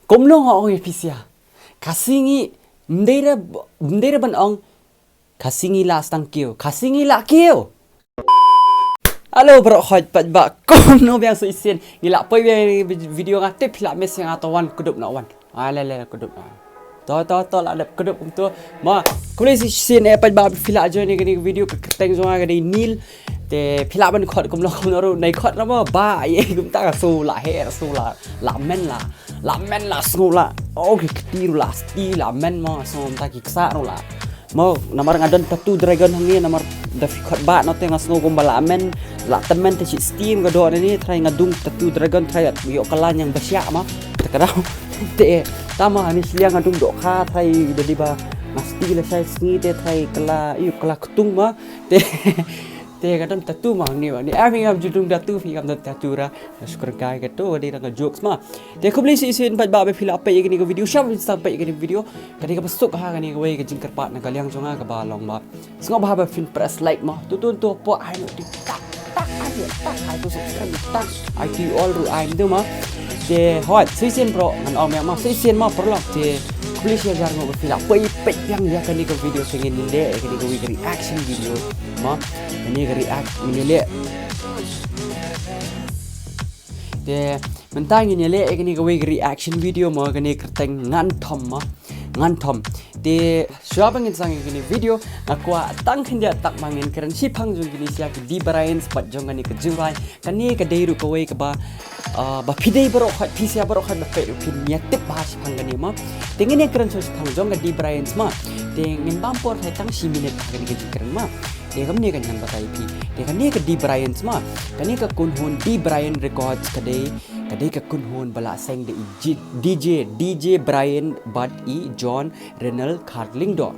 Kom no ho episia. Kasingi mdera ban ong kasingi la stang kio. Kasingi la kio. Halo bro khot pat ba kom no biang so isen ngila poi video ngate phila mes yang atawan kudup na wan. Le kudup na. To la dap kudup tu. Ma kule si isen e pat ba phila jo ni video ka teng zonga ga nil te phila ban khot kom no ro nei khot na ba ye kum ta so la he so la men la so la okay ketiru la sti la men ma so ta ki ksa ro la mo namar ngadon tatu dragon hangi namar da khot ba no te ngas no kom bala men la temen te steam ga do ni try ngadung tatu dragon try yo kalan yang basya ma takadau te tama ni siang ngadung do kha try dedi ba masti la sai sngi te try kala yu kala kutung ma te kadang tatu mang ni everything am judung tatu fi kam tatu ra syukur kai ke tu di rang jokes ma te ko beli isin pat ba be fila apa ye ni ko video shop sampai ye ni video kadi ka pasuk ha ni ko we ke jingkar pat na kaliang jonga ka balong ma singo ba ba fin press like ma tu po ai no tik tak ai tu subscribe tak ai ki all ru ai tu ma te hot sisen pro an om ma sisen ma perlu te beli share jar ngo fila apa ye yang ya kan ni ko video sengin de ke ni ko we reaction video ma ini react ini le de mentang ini le ini ko reaction video mo kani kerteng ngan thom de syabang in sang ini video akwa tang hindia tak mangin keren sipang jung ini sia ki DBRYAN pat jong ani ke jurai kani ke deiru ko we ke ba pidei baro khat pisia baro khat pe pin nya tip ba sipang kani ma tengin keren so sipang jong ke DBRYAN ma tengin bampor hai tang 10 minit kani ke keren ma dia kami kan yang batai pi dia kan ni ke DBRYAN semua kan ni ke kunhun DBRYAN Records kadai ke kunhun bala seng de DJ Brian Bad E John Renal Carling do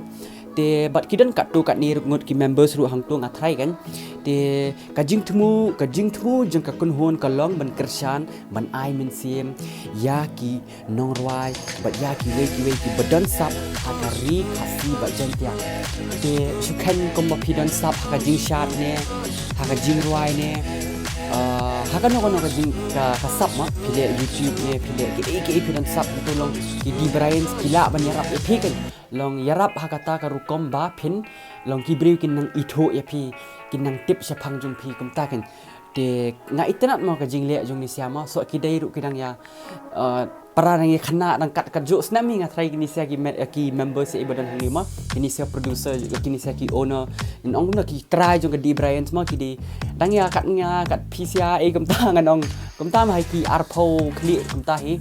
te bat kidan kat tu kat ni ngot ki members ru hang tu ngathrai kan te kajing temu jeng ka kunhun kalong ban kersan ban ai men sim ya ki nong rwai bat ya ki we ki badan sap hakari khasi bat jantia te sukhan kom ba pidan sap hakajing shat ne hakajing rwai ne hakan no kajing ka sap ma pile YouTube ne pile ki pidan sap tu long ki DBRYAN kila ban yarap e phikan long yarap hakata ka rukom ba phin long ki briu kin nang itho ya phi kin nang tip sa phang jung phi kum ta kan te nga itenat mo ka jing le jung ni siama so ki dai ru kidang ya para nang khana nang kat jo snami nga try ni sia ki member se ibadan hang lima ini sia producer ki ni sia ki owner in ong na ki try jung ka DBRYAN ma ki di dang ya kat pcia kum ta ngan ong kum ta ma ki arpho kli kum ta hi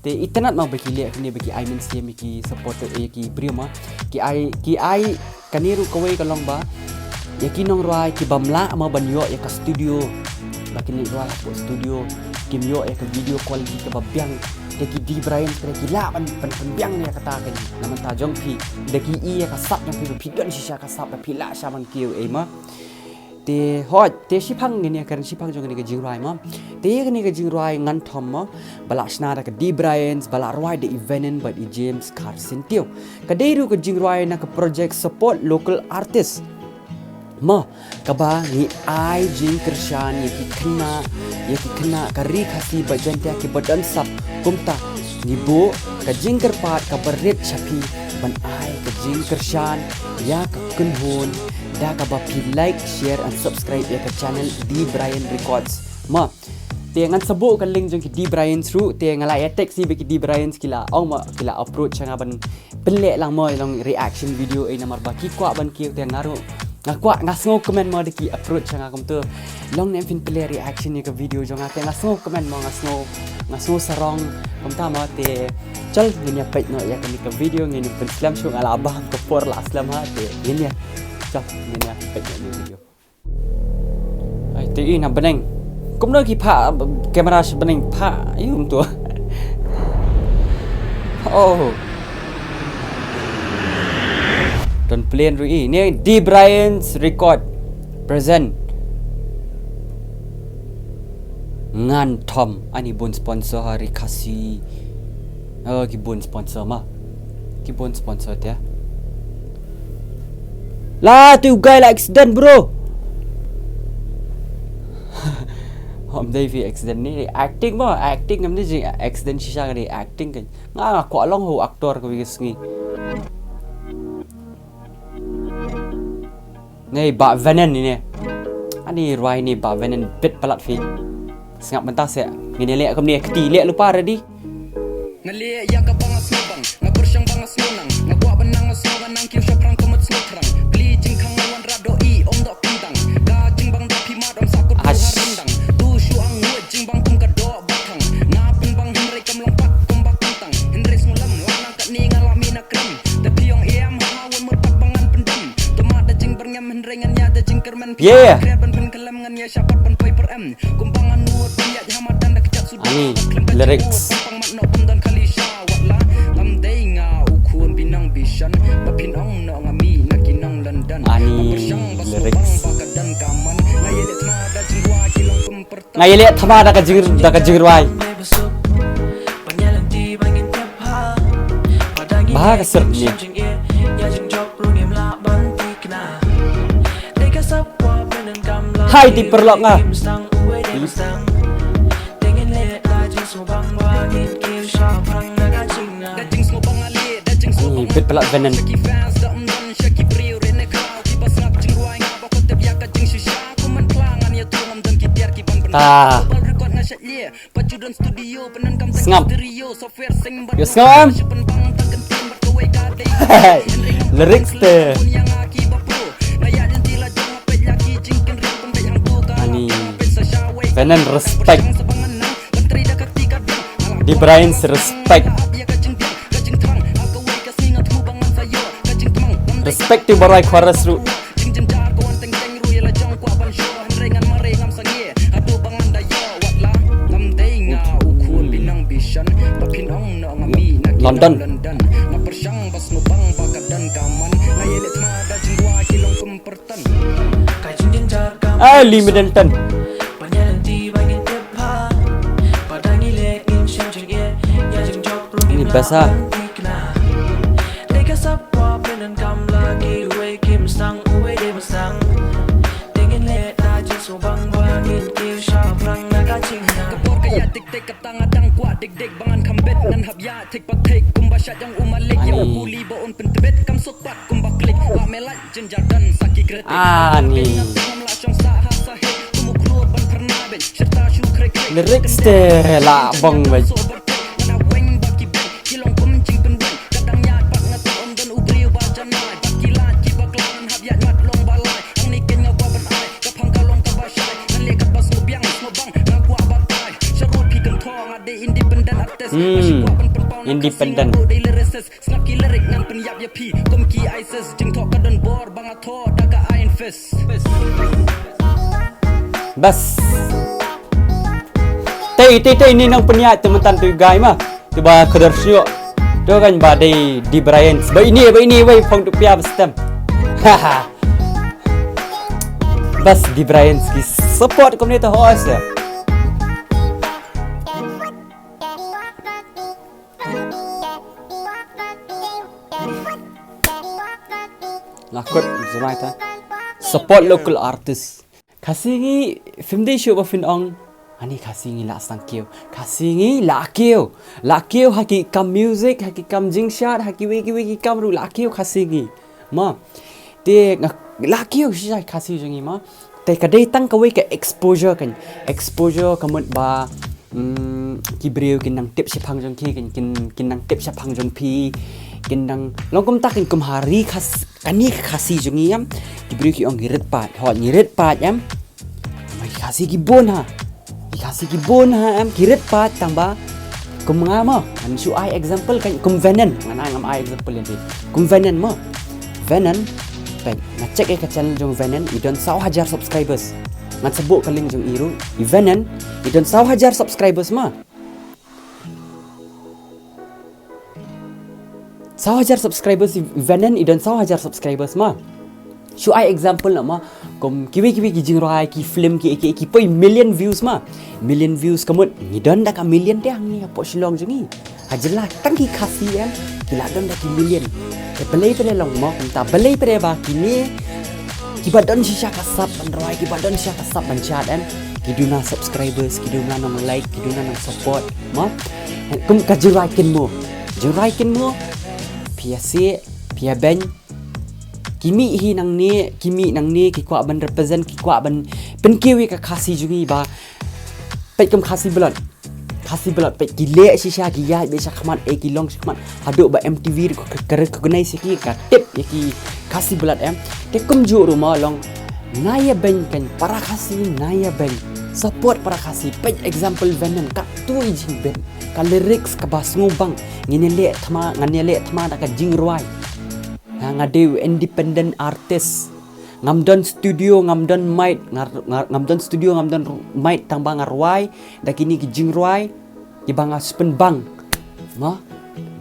te itenat mau bagi lihat ni bagi I mensi ki supporter ki prima ki ai kaniru kowe kalong ba ya ki nong rai ki bamla ma banyo ya ka studio baki ni rai po studio ki myo ya ka video quality ka babyang de ki DBRYAN ki la ban biang ni kata kan naman ta jong pi de ki ya ka sap yang pi don sisa ka sap pi la sa man ki e ma te hot te sipang ni kan sipang jong ni ke jingrai ma te ni ke jingrai ngan thom ma bala sna ka DBRYAN bala roi de VENON but James KHARSYNTIEW ka deiru ke jingrai na ka project support local artists ma ka ba ni ai jing kershan ye ki kena ka ri khasi bajanta ki badan sap kumta ni bo ka jingker pat ka berit chapi ban ai ka jing kershan ya ka kunhun da ka ba like share and subscribe ya ka channel DBRYAN Records ma te ngan sabo ka link jong ki DBRYAN through te ngala ya text si be ki DBRYAN kila ong ma kila approach nga ban pelek lang mo long reaction video ai namar ba ki kwa ban ki te ngaro ngakwa ngasngo comment mo de ki approach nga kom tu long nem fin play reaction ni ka video jong ate ngasngo comment mo ngasngo sarong kom ta ma te chal ni ya pait no ya ka video ni pen slam show ala abang ko por la slam ha te ni ya ini apa ni video. Ai te ina beneng. Kom no ki pha kamera se beneng pha yum tu. Oh. Don plane ru ni DBRYAN Record present ngan thom ani bon sponsor hari Khasi. Ki bon sponsor ma. Ki bon sponsor dia. Lah tu guy like accident bro. Hôm đây vì accident ni acting mà acting ngắm đi accident sisa cái acting cái ngã quả long hồ actor cái cái sini này bà VENON ni ani Roy ni bà VENON pit pelat fi sangat mentas ya ngene lek kem ni keti lek lupa ready Ngaliya yang kabangas ngabang ngabersyang bangas ngunang ngagwa benang ngasngan nang kiu syaprang kemet snotrang beli jingkang ngawan radoi om dok pintang ga jingbang da pimat om sakut harendang tu syuang ngwe jingbang tum kado batang ngapen bang henry kam lompat kombak tentang henry smulam lanang kat ni ngalami nakrem tapi yong iam hawan merpat bangan pendam tomat da jing berngam henry ngan ya da jing kermen yeah ban pen kelam ngan ya syapat pan poi per em kumbangan nuot ya hamadan da kejat sudah lyrics Ngayi lihat thama dah kejir wai. Bah keser ni. Hai di perlok ngah. Ini bit pelak VENON. Ngam. Yo ngam. Lyrics te. Ani VENON respect. DBRYAN respect. Respect to barai chorus ru. London. Limited. Ini bahasa. Ni lyrics te la bong bai. Independent. Bas. Tay ni nang penyak teman-teman tu guys mah. Tiba KHARSYNTIEW. Tu kan badai DBRYAN. Ba ini wei phong tu pia bestem. Haha. Bas DBRYAN ki support komunitas host ya. Lakot semai ta. Support local artist. Khasi ngi film di show ba fin ong. Ani khasi ngi la sang kêu. Khasi ngi la kêu. La kêu haki kam music, haki kam jing shot, haki wiki kam ru la kêu khasi ngi. Ma. Te la kêu shi khasi jengi ma. Te kadai tang ka ke exposure kan. Exposure kamut ba ki breu kin nang tip sepang jong ki kin nang tip sepang jong pi kin nang longkom tak kin kum hari khas ani khasi jongi yam ki breu ki ong ngirit pat ho ngirit pat yam mai khasi ki bon ha am kirit pat tamba kum ngama an su ai example kan kum VENON ngana ngam ai example yan kum VENON ma VENON pen na check ke channel jong VENON idon 1,000 subscribers ngan sebut kaling jong iru VENON idon 1,000 subscribers ma 1,000 subscribers VENON idon 1,000 subscribers ma su ai example nama kom kiwi ki jing rai ki film ki poi million views ma million views kamut idon da ka million te ang ni apo silong jengi hajela tangki khasi em kila don da ki million e belai pere long mo ta belai pere ba kini ki badon shisha kasap ban rai ki badon shisha kasap ban chat em kiduna subscribers, kiduna nang like, kiduna nang support ma kum ka juraikin mo pia se pia ben kimi hi nang ni ki kwa ban represent ki kwa ban pen kiwi ka khasi jungi ba pe kum khasi blood pe gile shisha ki ya be sakman e ki long sakman hadu ba MTV ko recognize ki ka tip ki khasi blood te kum ju ru ma long naya ben kan para khasi naya ben support para khasi pe example venon ka tu jing ben ka lyrics ka bas ngubang nginele thama da ka jing ruai ngade independent artist ngamdon studio ngamdon mic tang bang arwai da kini ki jing ruai ki banga spen bang ma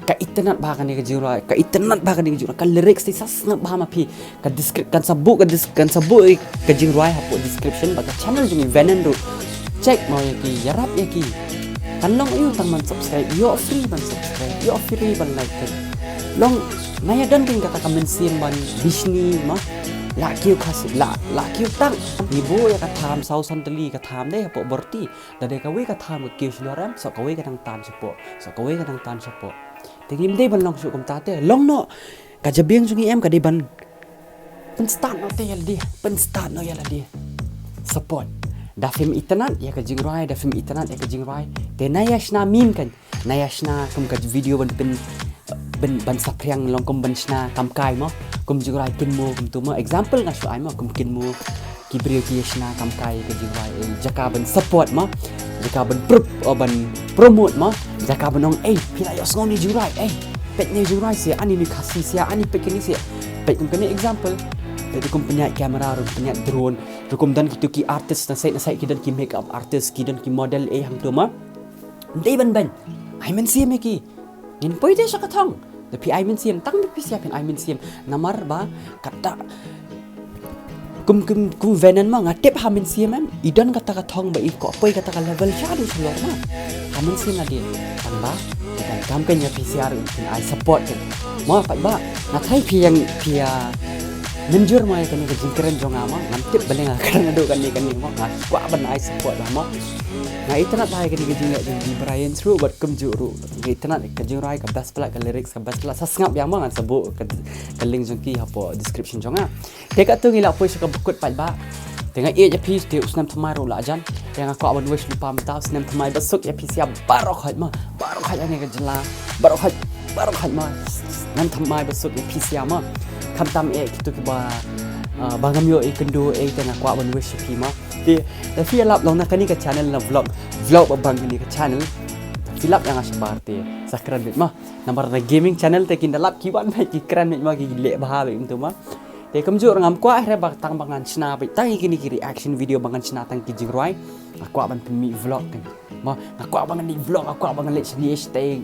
ka internet ba kan ni jing ruai ka lyrics ti sas ngap ba ma pi ka describe kan sabu ka jing ruai hapo description ba ka channel jungi venon ru check mau yaki yarap yaki kanlong ayo tang man subscribe yo free ban like kan long naya dan king kata kamen sim ban bisni ma la kiu khasi la kiu tang ibu ya ka tham sau santali ka tham de hapo borti da de ka we ka tham kiu shloram so ka we ka tang tan sapo tingim de ban long su kum ta te long no ka jabiang jungi em ka de ban pen start no te yaldi support da film itanan ya ka jingrai te naya shna meme kan naya shna kum ka video ban sapriang long kum ban shna kam kai mo kum jingrai kin mo kum tu mo example nga su ai mo kum kin mo ki brio ki shna kam kai ka jingrai jaka ban support mo jaka ban promote mo jaka ban ong pila yo ngoni jingrai pet ni jingrai sia ani ni khasi sia ani pet ni sia pet kum kan example jadi kum punya kamera rum punya drone kum dan kitu ki artist na sai kidan ki makeup artist kidan ki model hang tu ma dei ban ai men sim ki in poi de sakatang tapi ai men sim tang pi siap ai men sim namar ba kata kum venon ma ngatep ha men sim idan kata katong ba iko poi kata ka level sha du selor ma ha men sim na dia tang ba dan kam kan ya PCR ai support ma pa ba na thai pi yang pia menjur mai kan ke jingkeren jong ama ngantip beleng kan ado kan ni mo kwa ban ai support ma na internet hai kan ke jingla DBRYAN through but kum juru internet ke jingrai ka best plak ka lyrics ka best plak sasngap yang ngan sabu ka link jong ki hapo description jong te ka tu ngila poi ka bukut pa ba tengah je piece te usnam thamai ro la jan yang aku aban wish lupa mata usnam thamai basuk ya piece ya barokhat ani ka jela barokhat ma nan thamai basuk ya piece ya ma tham tam kitu ki ba bangam yo kendo tengah kwa ban wish pi ma ti da fi lap long na kani ka channel na vlog bang ni ka channel filap yang asbar te sakran bit ma number na gaming channel te kin lap ki wan mai ki kran ma ki le ba be tu ma te kamjur ngam kwa re bak tang bangan chna be tang kini ki reaction video bangan chna tang ki jingroi aku ban pemi vlog kan ma aku bangan ni vlog aku bangan le sini te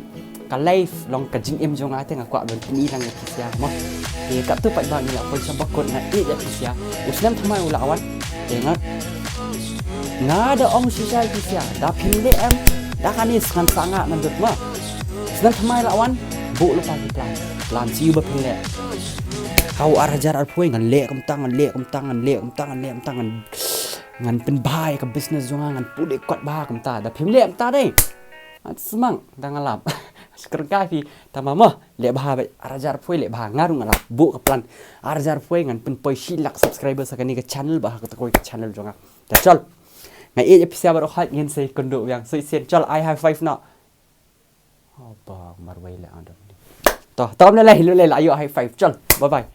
ka live long ka jing em jong ate aku ban peni lang ki sia ma te ka tu pa bang ni la poi sa bakot na ya ki sia usnam thamai ulawan te nga ada ong sisa ki sia da pinde da kanis kan sanga nandut ma usnam thamai lawan bu lupa ki plan siu ba pinde kau arajar arpoi ngan le kam tangan ngan pen bai ka business jonga ngan pude kot ba kam ta da phim le ta dei semang dang alap sekerga fi tamama le ba arajar arpoi le ba ngaru ngalap bu ka plan arajar arpoi ngan pen poi silak subscriber sakani ka channel ba ka koi ka channel jonga ta chal ngai episode baru khat ngin sei kondo yang sei sen chal I have 5 na apa marwai le anda toh tom le ayo I have 5 chal bye bye